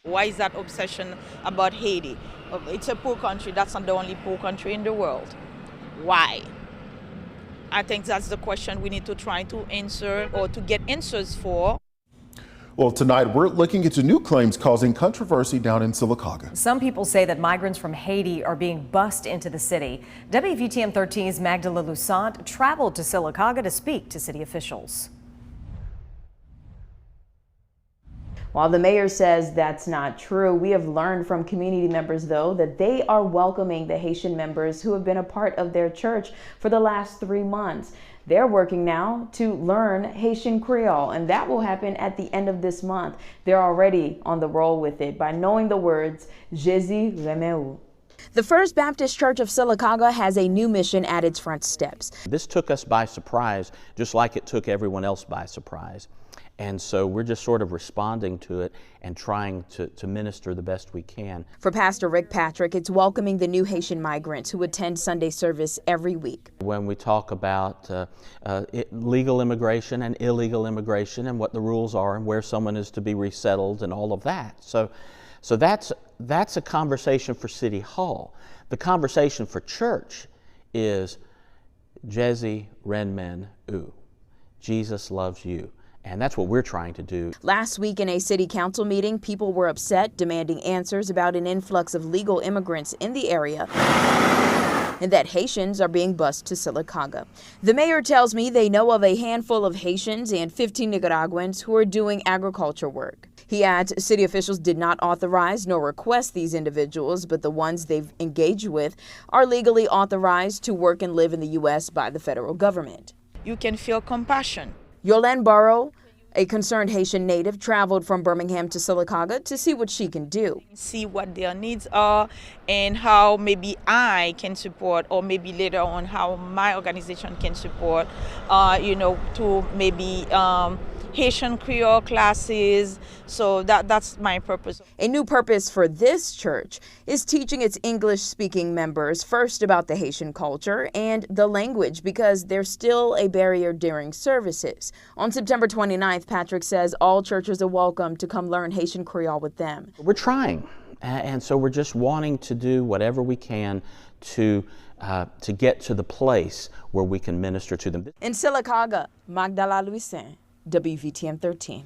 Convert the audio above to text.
Why is that obsession about Haiti? It's a poor country. That's not the only poor country in the world. Why? I think that's the question we need to try to answer or to get answers for. Well, tonight we're looking into new claims causing controversy down in Sylacauga. Some people say that migrants from Haiti are being bussed into the city. WVTM 13's Magdala Lusant traveled to Sylacauga to speak to city officials. While the mayor says that's not true, we have learned from community members, though, that they are welcoming the Haitian members who have been a part of their church for the last 3 months. They're working now to learn Haitian Creole, and that will happen at the end of this month. They're already on the roll with it by knowing the words, Jésus remeu. The First Baptist Church of Sylacauga has a new mission at its front steps. This took us by surprise, just like it took everyone else by surprise. And so we're just sort of responding to it and trying to minister the best we can. For Pastor Rick Patrick, it's welcoming the new Haitian migrants who attend Sunday service every week. When we talk about legal immigration and illegal immigration and what the rules are and where someone is to be resettled and all of that. So that's a conversation for City Hall. The conversation for church is Jésus renmen u. Jesus loves you. And that's what we're trying to do. Last week in a city council meeting, people were upset, demanding answers about an influx of legal immigrants in the area and that Haitians are being bused to Sylacauga. The mayor tells me they know of a handful of Haitians and 15 Nicaraguans who are doing agriculture work. He adds city officials did not authorize nor request these individuals, but the ones they've engaged with are legally authorized to work and live in the U.S. by the federal government. You can feel compassion. Yolande Burrow, a concerned Haitian native, traveled from Birmingham to Sylacauga to see what she can do. See what their needs are and how maybe I can support, or maybe later on how my organization can support, to maybe Haitian Creole classes. So that's my purpose. A new purpose for this church is teaching its English-speaking members first about the Haitian culture and the language, because there's still a barrier during services. On September 29th, Patrick says all churches are welcome to come learn Haitian Creole with them. We're trying, and so we're just wanting to do whatever we can to get to the place where we can minister to them. In Sylacauga, Magdala Lusant, WVTM 13.